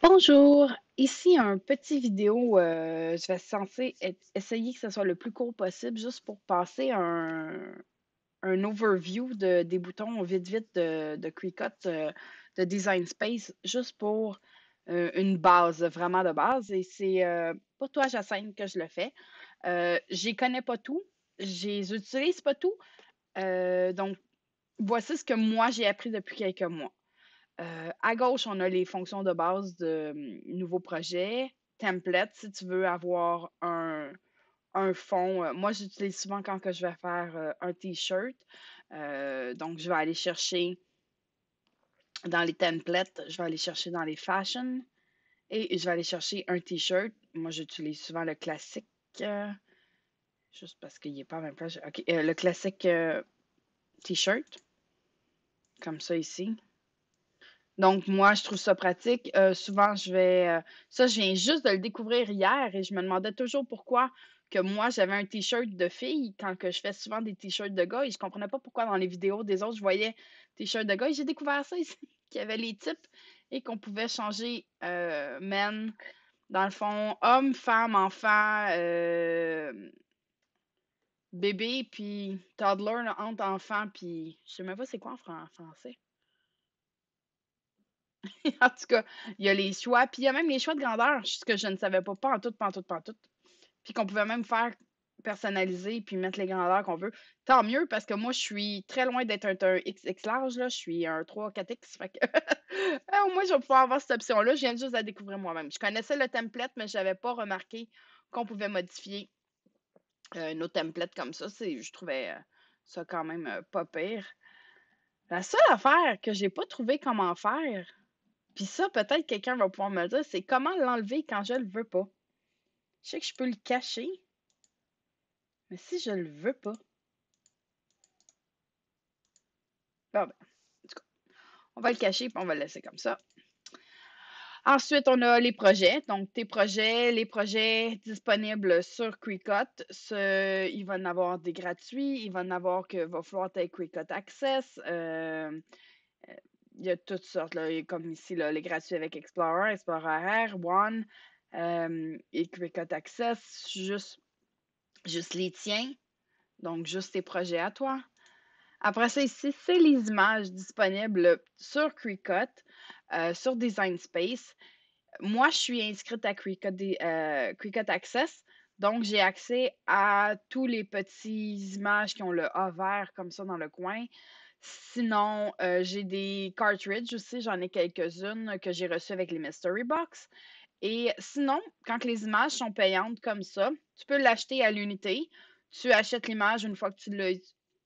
Bonjour, ici un petit vidéo, je vais essayer que ce soit le plus court possible juste pour passer un overview des boutons vite vite de Cricut, de Design Space, juste pour une base, vraiment de base. Et c'est pas toi, Jacinthe, que je le fais. J'y connais pas tout, j'y utilise pas tout. Donc, voici ce que moi j'ai appris depuis quelques mois. À gauche, on a les fonctions de base de nouveau projet, template, si tu veux avoir un fond. Moi, j'utilise souvent quand que je vais faire un t-shirt. Donc, je vais aller chercher dans les templates, je vais aller chercher dans les fashion et je vais aller chercher un t-shirt. Moi, j'utilise souvent le classique, euh, juste parce qu'il n'est pas à même place. OK, le classique t-shirt, comme ça ici. Donc, moi, je trouve ça pratique. Souvent, ça, je viens juste de le découvrir hier et je me demandais toujours pourquoi que moi, j'avais un t-shirt de fille quand que je fais souvent des t-shirts de gars et je comprenais pas pourquoi dans les vidéos des autres, je voyais t-shirts de gars et j'ai découvert ça ici, qu'il y avait les types et qu'on pouvait changer men, dans le fond, homme, femme, enfant, bébé, puis toddler, là, entre enfant, puis je sais même pas c'est quoi en français. En tout cas, il y a les choix, puis il y a même les choix de grandeur, ce que je ne savais pas en tout, pas en tout, pas en tout. Puis qu'on pouvait même faire personnaliser puis mettre les grandeurs qu'on veut. Tant mieux, parce que moi, je suis très loin d'être un XX large, là. Je suis un 3-4X. Fait que au moins, je vais pouvoir avoir cette option-là. Je viens juste de la découvrir moi-même. Je connaissais le template, mais je n'avais pas remarqué qu'on pouvait modifier nos templates comme ça. Je trouvais ça quand même pas pire. La seule affaire que j'ai pas trouvé comment faire, puis ça, peut-être quelqu'un va pouvoir me le dire, c'est comment l'enlever quand je le veux pas. Je sais que je peux le cacher, mais si je le veux pas. Bon, ben, en tout cas, on va le cacher et on va le laisser comme ça. Ensuite, on a les projets. Donc, tes projets, les projets disponibles sur Cricut. Il va y en avoir des gratuits, il va y en avoir que va falloir tes Cricut Access. Il y a toutes sortes, là, comme ici, là, les gratuits avec Explorer, Explorer R, One et Cricut Access. Juste les tiens, donc juste tes projets à toi. Après ça, ici, c'est les images disponibles sur Cricut, sur Design Space. Moi, je suis inscrite à Cricut Access, donc j'ai accès à tous les petits images qui ont le A vert comme ça dans le coin. Sinon, j'ai des cartridges aussi, j'en ai quelques-unes que j'ai reçues avec les Mystery Box. Et sinon, quand les images sont payantes comme ça, tu peux l'acheter à l'unité. Tu achètes l'image une fois que tu l'as.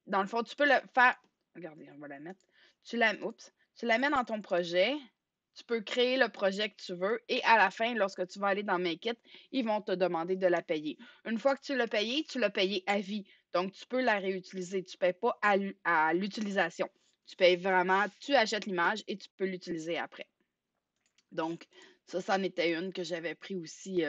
Dans le fond, tu peux le faire. Regardez, on va la mettre. Tu la mets dans ton projet. Tu peux créer le projet que tu veux. Et à la fin, lorsque tu vas aller dans Make It, ils vont te demander de la payer. Une fois que tu l'as payé à vie. Donc, tu peux la réutiliser. Tu ne payes pas à l'utilisation. Tu payes vraiment, tu achètes l'image et tu peux l'utiliser après. Donc, ça, c'en était une que j'avais pris aussi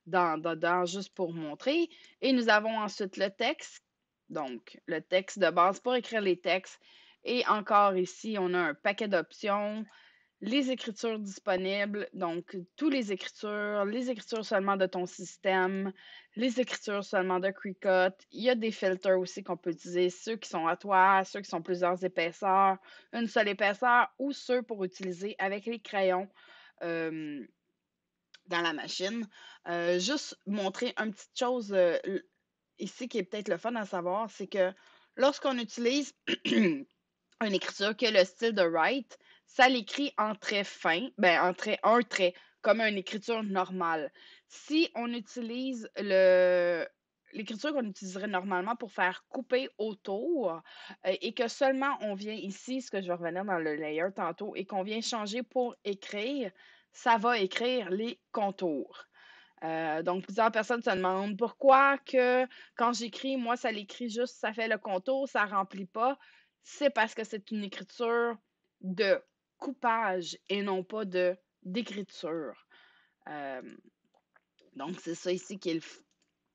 dedans juste pour montrer. Et nous avons ensuite le texte. Donc, le texte de base pour écrire les textes. Et encore ici, on a un paquet d'options. Les écritures disponibles, donc toutes les écritures seulement de ton système, les écritures seulement de Cricut. Il y a des filtres aussi qu'on peut utiliser, ceux qui sont à toi, ceux qui sont plusieurs épaisseurs, une seule épaisseur, ou ceux pour utiliser avec les crayons euh, dans la machine. Juste montrer une petite chose ici qui est peut-être le fun à savoir, c'est que lorsqu'on utilise une écriture qui a le style de Write, ça l'écrit en trait fin, ben un trait, comme une écriture normale. Si on utilise l'écriture qu'on utiliserait normalement pour faire couper autour et que seulement on vient ici, ce que je vais revenir dans le layer tantôt, et qu'on vient changer pour écrire, ça va écrire les contours. Donc, plusieurs personnes se demandent pourquoi que quand j'écris, moi, ça l'écrit juste, ça fait le contour, ça remplit pas. C'est parce que c'est une écriture de coupage et non pas d'écriture. Euh, donc, c'est ça ici qui est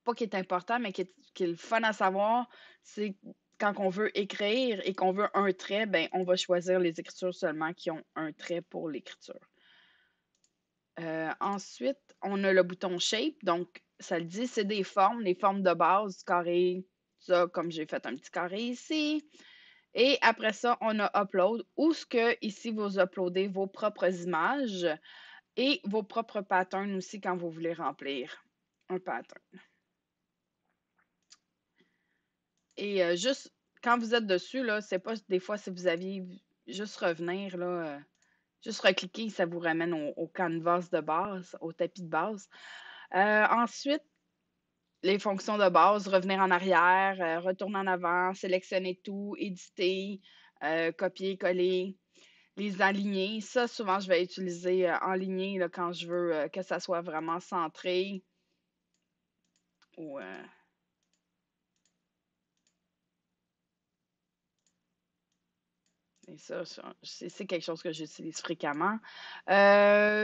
pas qui est important, mais qui est le fun à savoir, c'est quand on veut écrire et qu'on veut un trait, ben, on va choisir les écritures seulement qui ont un trait pour l'écriture. Ensuite, on a le bouton Shape. Donc, ça le dit, c'est des formes, les formes de base, carré, ça, comme j'ai fait un petit carré ici. Et après ça, on a Upload, où ce que ici, vous uploadez vos propres images et vos propres patterns aussi quand vous voulez remplir un pattern. Et juste, quand vous êtes dessus, là, c'est pas des fois si vous aviez juste revenir, là, juste recliquer, ça vous ramène au canvas de base, au tapis de base. Ensuite, les fonctions de base, revenir en arrière, retourner en avant, sélectionner tout, éditer, copier, coller, les aligner. Ça, souvent, je vais utiliser enligner là, quand je veux que ça soit vraiment centré. Ou, et ça, c'est quelque chose que j'utilise fréquemment.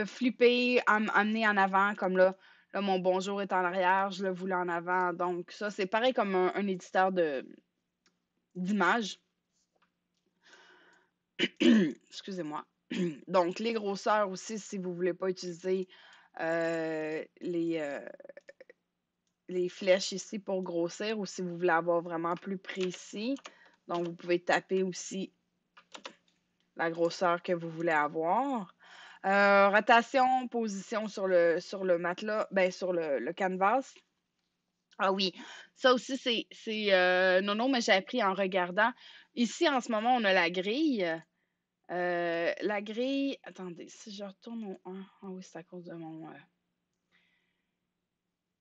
Flipper, amener en avant, comme là, mon bonjour est en arrière, je le voulais en avant. Donc, ça, c'est pareil comme un éditeur d'images. Excusez-moi. Donc, les grosseurs aussi, si vous ne voulez pas utiliser les flèches ici pour grossir ou si vous voulez avoir vraiment plus précis. Donc, vous pouvez taper aussi la grosseur que vous voulez avoir. Rotation, position sur le matelas, ben sur le canvas. Ah oui, ça aussi, c'est non, mais j'ai appris en regardant. Ici, en ce moment, on a la grille. La grille, attendez, si je retourne au 1, ah oui, c'est à cause de mon...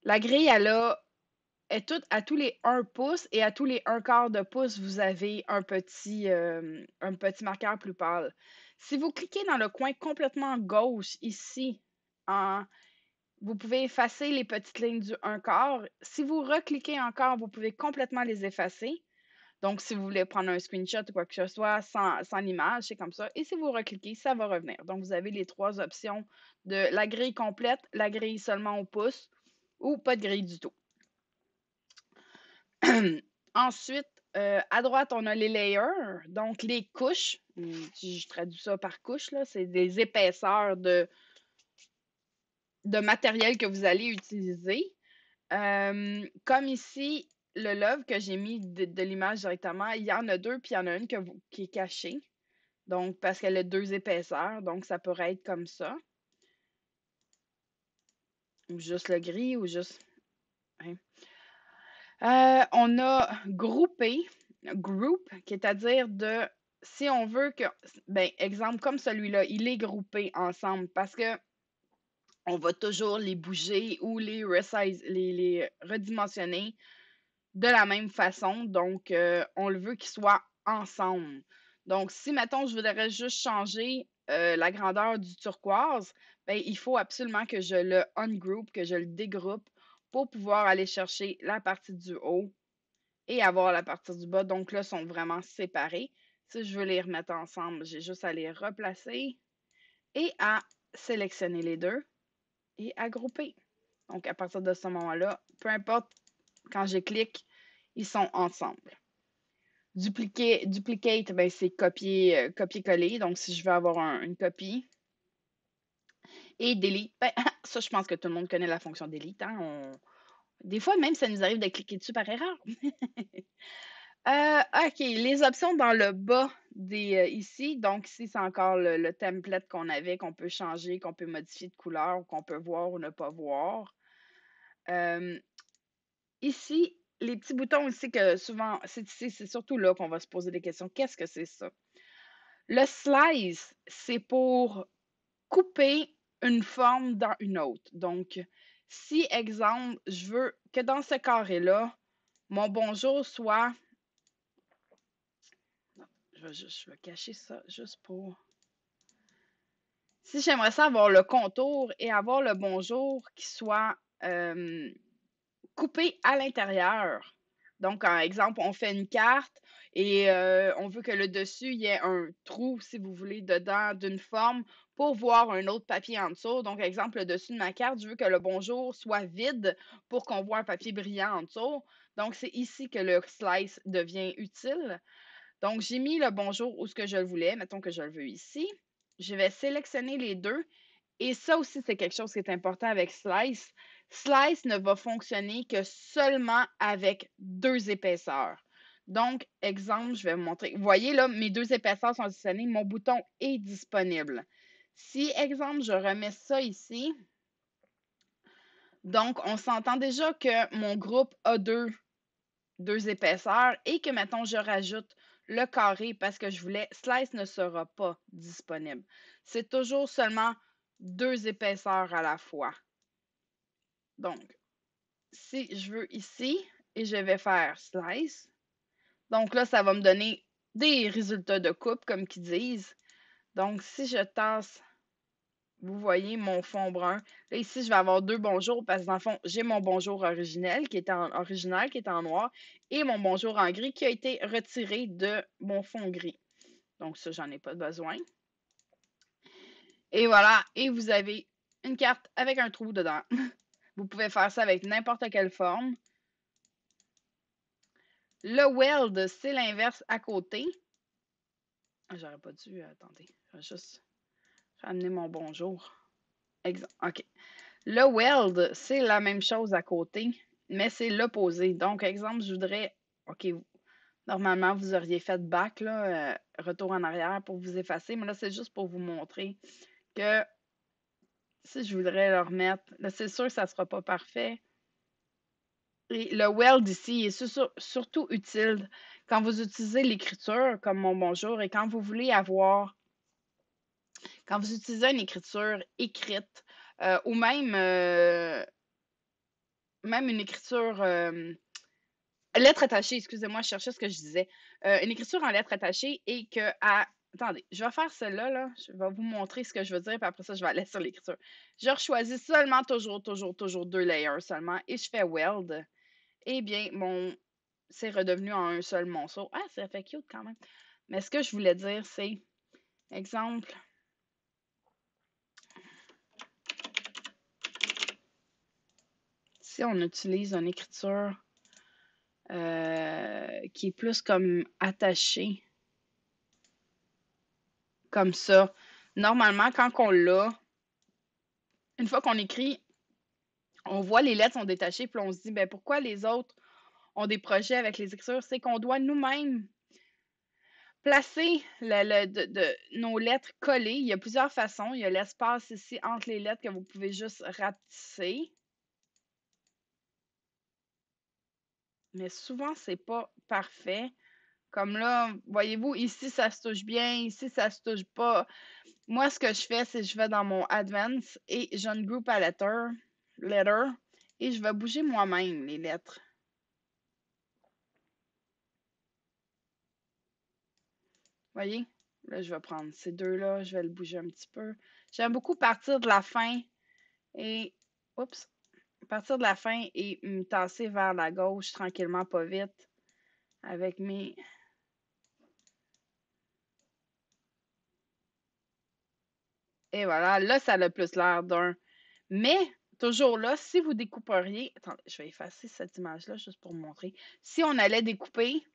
La grille, est toute à tous les 1 pouce et à tous les 1/4 de pouce, vous avez un petit marqueur plus pâle. Si vous cliquez dans le coin complètement gauche, ici, vous pouvez effacer les petites lignes du 1/4. Si vous recliquez encore, vous pouvez complètement les effacer. Donc, si vous voulez prendre un screenshot ou quoi que ce soit sans l'image, c'est comme ça. Et si vous recliquez, ça va revenir. Donc, vous avez les 3 options de la grille complète, la grille seulement au pouce ou pas de grille du tout. Ensuite, à droite, on a les layers, donc les couches. Je traduis ça par couche, là. C'est des épaisseurs de matériel que vous allez utiliser. Comme ici, le love que j'ai mis de l'image directement, il y en a 2, puis il y en a une qui est cachée. Donc, parce qu'elle a 2 épaisseurs, donc ça pourrait être comme ça. Ou juste le gris, ou juste... hein. On a groupé, group, qui est à dire si on veut que, ben, exemple comme celui-là, il est groupé ensemble parce que on va toujours les bouger ou les redimensionner de la même façon. Donc, on le veut qu'ils soient ensemble. Donc, si, mettons, je voudrais juste changer la grandeur du turquoise, ben, il faut absolument que je le ungroup, que je le dégroupe pour pouvoir aller chercher la partie du haut et avoir la partie du bas. Donc là, ils sont vraiment séparés. Si je veux les remettre ensemble, j'ai juste à les replacer et à sélectionner les deux et à grouper. Donc, à partir de ce moment-là, peu importe quand je clique, ils sont ensemble. Duplicate, ben, c'est copier-coller. Donc, si je veux avoir une copie. Et delete, ben, ça, je pense que tout le monde connaît la fonction delete. Hein? Des fois, même, ça nous arrive de cliquer dessus par erreur. OK, les options dans le bas ici. Donc, ici, c'est encore le template qu'on avait, qu'on peut changer, qu'on peut modifier de couleur, qu'on peut voir ou ne pas voir. Ici, les petits boutons ici que souvent, c'est surtout là qu'on va se poser des questions. Qu'est-ce que c'est ça? Le slice, c'est pour couper une forme dans une autre. Donc, si, exemple, je veux que dans ce carré-là, mon bonjour soit... Je vais cacher ça juste pour... Si j'aimerais ça avoir le contour et avoir le bonjour qui soit coupé à l'intérieur, Donc, par exemple, on fait une carte et on veut que le dessus, il y ait un trou, si vous voulez, dedans d'une forme pour voir un autre papier en dessous. Donc, exemple, le dessus de ma carte, je veux que le bonjour soit vide pour qu'on voit un papier brillant en dessous. Donc, c'est ici que le slice devient utile. Donc, j'ai mis le bonjour où ce que je le voulais. Mettons que je le veux ici. Je vais sélectionner les deux. Et ça aussi, c'est quelque chose qui est important avec Slice. Slice ne va fonctionner que seulement avec deux épaisseurs. Donc, exemple, je vais vous montrer. Vous voyez là, mes deux épaisseurs sont sélectionnées. Mon bouton est disponible. Si, exemple, je remets ça ici, donc on s'entend déjà que mon groupe a deux épaisseurs et que, mettons, je rajoute le carré parce que je voulais, Slice ne sera pas disponible. C'est toujours seulement deux épaisseurs à la fois. Donc, si je veux ici, et je vais faire Slice, donc là, ça va me donner des résultats de coupe, comme qu'ils disent. Donc, si je tasse, vous voyez mon fond brun. Là, ici, je vais avoir deux bonjours parce que dans le fond, j'ai mon bonjour original qui est en noir et mon bonjour en gris qui a été retiré de mon fond gris. Donc, ça, j'en ai pas besoin. Et voilà, et vous avez une carte avec un trou dedans. Vous pouvez faire ça avec n'importe quelle forme. Le weld, c'est l'inverse à côté. J'aurais pas dû. Attendez, je vais juste ramener mon bonjour. OK. Le weld, c'est la même chose à côté, mais c'est l'opposé. Donc, exemple, je voudrais. OK, normalement, vous auriez fait back, là, retour en arrière pour vous effacer, mais là, c'est juste pour vous montrer que si je voudrais le remettre, là, c'est sûr que ça ne sera pas parfait. Et le weld ici est surtout utile quand vous utilisez l'écriture comme mon bonjour et quand vous voulez avoir, quand vous utilisez une écriture écrite ou même une écriture lettre attachée, excusez-moi, je cherchais ce que je disais. Une écriture en lettres attachées et que à. Attendez, je vais faire celle-là, là. Je vais vous montrer ce que je veux dire, puis après ça, je vais aller sur l'écriture. Je choisis seulement toujours deux layers seulement et je fais weld. Eh bien, c'est redevenu en un seul monceau. Ah, ça fait cute quand même. Mais ce que je voulais dire, c'est, exemple, si on utilise une écriture qui est plus comme attachée, comme ça, normalement, quand on l'a, une fois qu'on écrit, on voit les lettres sont détachées, puis on se dit, ben pourquoi les autres ont des projets avec les écritures? C'est qu'on doit nous-mêmes placer nos lettres collées. Il y a plusieurs façons. Il y a l'espace ici entre les lettres que vous pouvez juste rapetisser. Mais souvent, c'est pas parfait. Comme là, voyez-vous, ici, ça se touche bien, ici, ça se touche pas. Moi, ce que je fais, c'est que je vais dans mon Advance et j'ai une group à letter, et je vais bouger moi-même les lettres. Voyez? Là, je vais prendre ces deux-là, je vais le bouger un petit peu. J'aime beaucoup partir de la fin et... Oups! Partir de la fin et me tasser vers la gauche tranquillement, pas vite, avec mes... Et voilà, là, ça a plus l'air d'un. Mais, toujours là, si vous découperiez... Attendez, je vais effacer cette image-là juste pour vous montrer. Si on allait découper,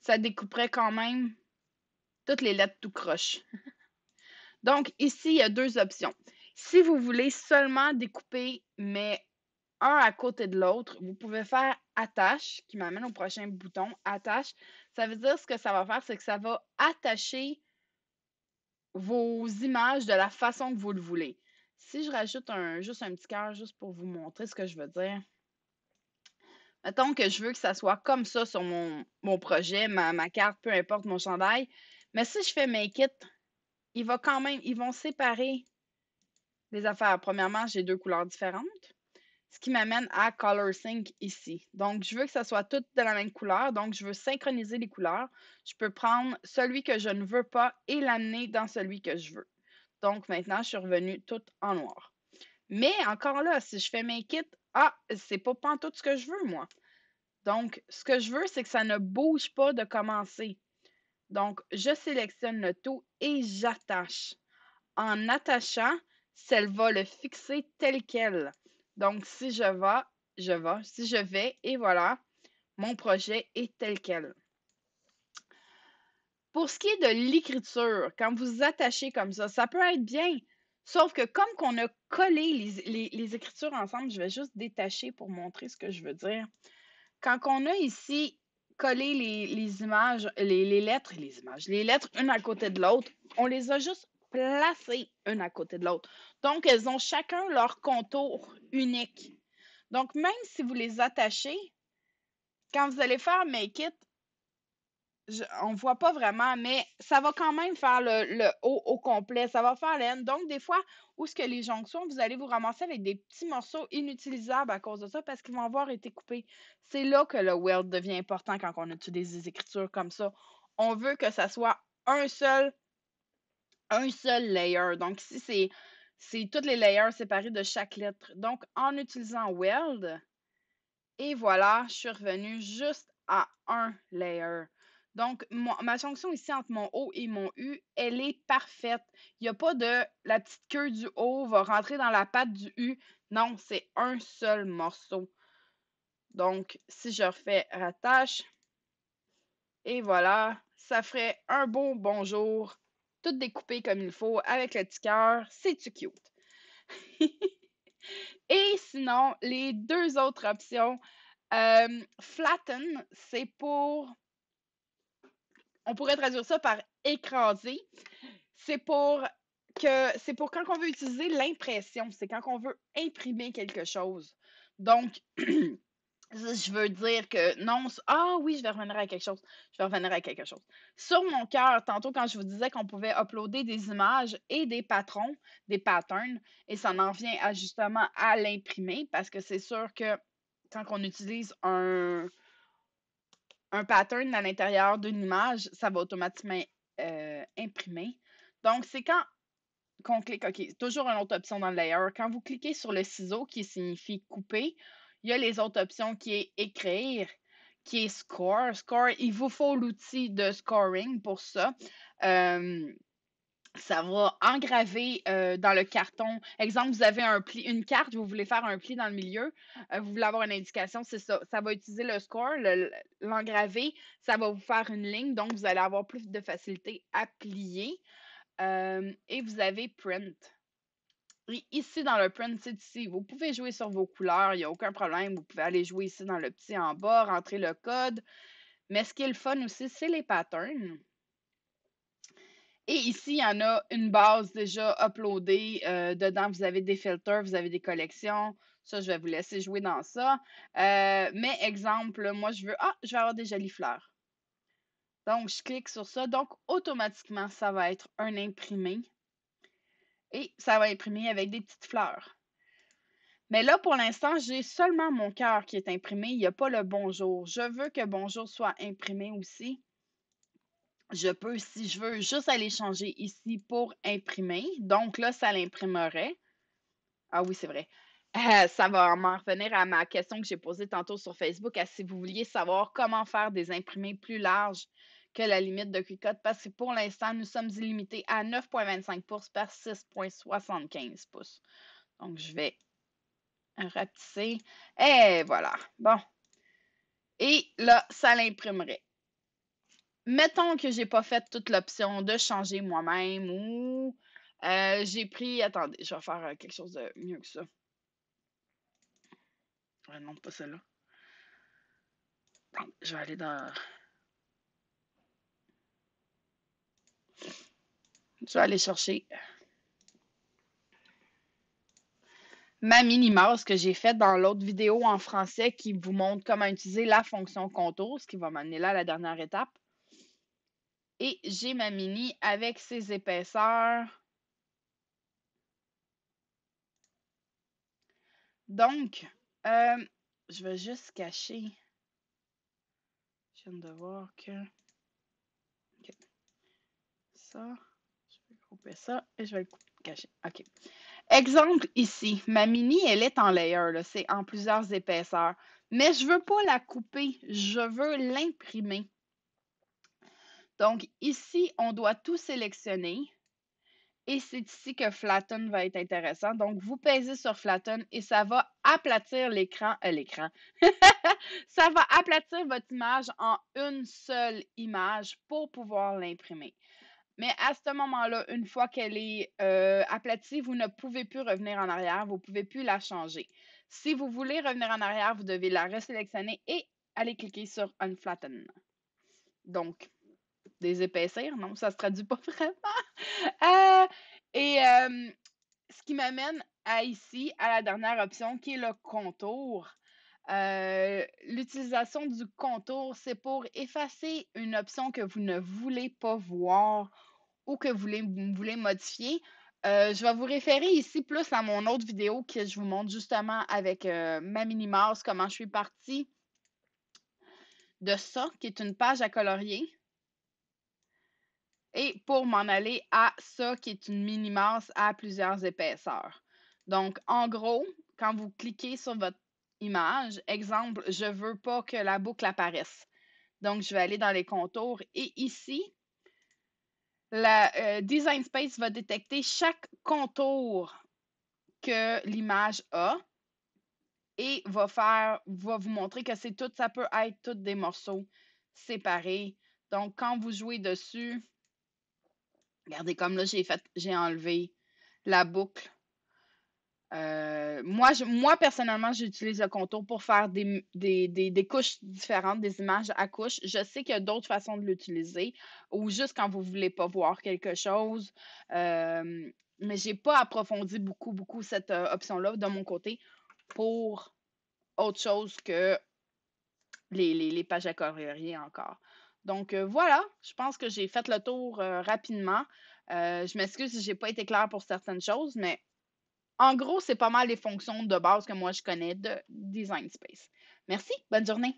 ça découperait quand même toutes les lettres tout croche. Donc, ici, il y a deux options. Si vous voulez seulement découper, mais un à côté de l'autre, vous pouvez faire attache, qui m'amène au prochain bouton, attache. Ça veut dire ce que ça va faire, c'est que ça va attacher vos images de la façon que vous le voulez. Si je rajoute juste un petit cœur, juste pour vous montrer ce que je veux dire. Mettons que je veux que ça soit comme ça sur mon projet, ma carte, peu importe mon chandail. Mais si je fais Make It, ils vont séparer les affaires. Premièrement, j'ai deux couleurs différentes, ce qui m'amène à Color Sync ici. Donc, je veux que ça soit tout de la même couleur. Donc, je veux synchroniser les couleurs. Je peux prendre celui que je ne veux pas et l'amener dans celui que je veux. Donc, maintenant, je suis revenue toute en noir. Mais encore là, si je fais Make It, c'est pas tout ce que je veux, moi. Donc, ce que je veux, c'est que ça ne bouge pas de commencer. Donc, je sélectionne le tout et j'attache. En attachant, celle va le fixer tel quel. Donc, si je vais, je vais. Si je vais, et voilà, mon projet est tel quel. Pour ce qui est de l'écriture, quand vous attachez comme ça peut être bien. Sauf que comme qu'on a collé les écritures ensemble, je vais juste détacher pour montrer ce que je veux dire. Quand on a ici collé les images, les lettres, les images, les lettres une à côté de l'autre, on les a juste placées une à côté de l'autre. Donc, elles ont chacun leur contour unique. Donc, même si vous les attachez, quand vous allez faire Make It, on ne voit pas vraiment, mais ça va quand même faire le haut au complet. Ça va faire l'aine. Donc, des fois, où ce que les jonctions, vous allez vous ramasser avec des petits morceaux inutilisables à cause de ça parce qu'ils vont avoir été coupés. C'est là que le weld devient important quand on utilise des écritures comme ça. On veut que ça soit un seul layer. Donc, ici, c'est toutes les layers séparés de chaque lettre. Donc, en utilisant weld, et voilà, je suis revenue juste à un layer. Donc, ma jonction ici entre mon O et mon U, elle est parfaite. Il n'y a pas de la petite queue du O va rentrer dans la patte du U. Non, c'est un seul morceau. Donc, si je refais rattache, et voilà, ça ferait un beau bonjour, tout découpé comme il faut, avec le petit cœur. C'est-tu cute? Et sinon, les deux autres options, flatten, c'est pour, on pourrait traduire ça par écraser. C'est pour c'est pour quand on veut utiliser l'impression, c'est quand on veut imprimer quelque chose. Donc, je veux dire que non, ah oui, je vais revenir à quelque chose. Je vais revenir à quelque chose. Sur mon cœur, tantôt quand je vous disais qu'on pouvait uploader des images et des patrons, des patterns, et ça en vient justement à l'imprimer, parce que c'est sûr que quand on utilise un pattern à l'intérieur d'une image, ça va automatiquement imprimer. Donc, c'est quand qu'on clique, OK, toujours une autre option dans le layer. Quand vous cliquez sur le ciseau qui signifie couper, il y a les autres options qui est écrire, qui est score. Score, il vous faut l'outil de scoring pour ça. Ça va engraver dans le carton. Exemple, vous avez une carte, vous voulez faire un pli dans le milieu, vous voulez avoir une indication, c'est ça. Ça va utiliser le score, l'engraver, ça va vous faire une ligne, donc vous allez avoir plus de facilité à plier. Et vous avez print. Et ici, dans le print, c'est ici. Vous pouvez jouer sur vos couleurs, il n'y a aucun problème. Vous pouvez aller jouer ici dans le petit en bas, rentrer le code. Mais ce qui est le fun aussi, c'est les patterns. Et ici, il y en a une base déjà uploadée. Dedans, vous avez des filters, vous avez des collections. Ça, je vais vous laisser jouer dans ça. Mais exemple, moi, je vais avoir des jolies fleurs. Donc, je clique sur ça. Donc, automatiquement, ça va être un imprimé. Et ça va imprimer avec des petites fleurs. Mais là, pour l'instant, j'ai seulement mon cœur qui est imprimé. Il n'y a pas le bonjour. Je veux que bonjour soit imprimé aussi. Je peux, si je veux, juste aller changer ici pour imprimer. Donc là, ça l'imprimerait. Ah oui, c'est vrai. Ça va m'en revenir à ma question que j'ai posée tantôt sur Facebook, si vous vouliez savoir comment faire des imprimés plus larges que la limite de Cricut, parce que pour l'instant, nous sommes limités à 9,25 pouces par 6,75 pouces. Donc, je vais rapetisser. Et voilà. Bon. Et là, ça l'imprimerait. Mettons que j'ai pas fait toute l'option de changer moi-même ou j'ai pris. Attendez, je vais faire quelque chose de mieux que ça. Ouais, non, pas celle-là. Je vais aller dans. Je vais aller chercher ma mini-mouse que j'ai faite dans l'autre vidéo en français qui vous montre comment utiliser la fonction contour, ce qui va m'amener là à la dernière étape. Et j'ai ma mini avec ses épaisseurs. Donc, je vais juste cacher. Je viens de voir que. OK. Ça, je vais couper ça et je vais le cacher. OK. Exemple ici, ma mini, elle est en layer, là, c'est en plusieurs épaisseurs. Mais je veux pas la couper, je veux l'imprimer. Donc ici, on doit tout sélectionner. Et c'est ici que Flatten va être intéressant. Donc, vous pèsez sur Flatten et ça va aplatir l'écran. Ça va aplatir votre image en une seule image pour pouvoir l'imprimer. Mais à ce moment-là, une fois qu'elle est aplatie, vous ne pouvez plus revenir en arrière, vous ne pouvez plus la changer. Si vous voulez revenir en arrière, vous devez la resélectionner et aller cliquer sur Unflatten. Donc, des épaisseurs, non, ça ne se traduit pas vraiment. Euh, et ce qui m'amène à ici, à la dernière option, qui est le contour. L'utilisation du contour, c'est pour effacer une option que vous ne voulez pas voir ou que vous voulez modifier. Je vais vous référer ici plus à mon autre vidéo que je vous montre justement avec ma mini mouse, comment je suis partie de ça, qui est une page à colorier. Et pour m'en aller à ça, qui est une mini mouse à plusieurs épaisseurs. Donc, en gros, quand vous cliquez sur votre image, exemple, je ne veux pas que la boucle apparaisse. Donc, je vais aller dans les contours et ici, la Design Space va détecter chaque contour que l'image a et va vous montrer que c'est tout, ça peut être tous des morceaux séparés. Donc, quand vous jouez dessus, regardez comme là, j'ai enlevé la boucle. Moi, personnellement, j'utilise le contour pour faire des couches différentes, des images à couches. Je sais qu'il y a d'autres façons de l'utiliser ou juste quand vous ne voulez pas voir quelque chose. Mais je n'ai pas approfondi beaucoup cette option-là de mon côté pour autre chose que les pages à colorier encore. Donc voilà, je pense que j'ai fait le tour rapidement. Je m'excuse si je n'ai pas été claire pour certaines choses, mais en gros, c'est pas mal les fonctions de base que moi je connais de Design Space. Merci, bonne journée.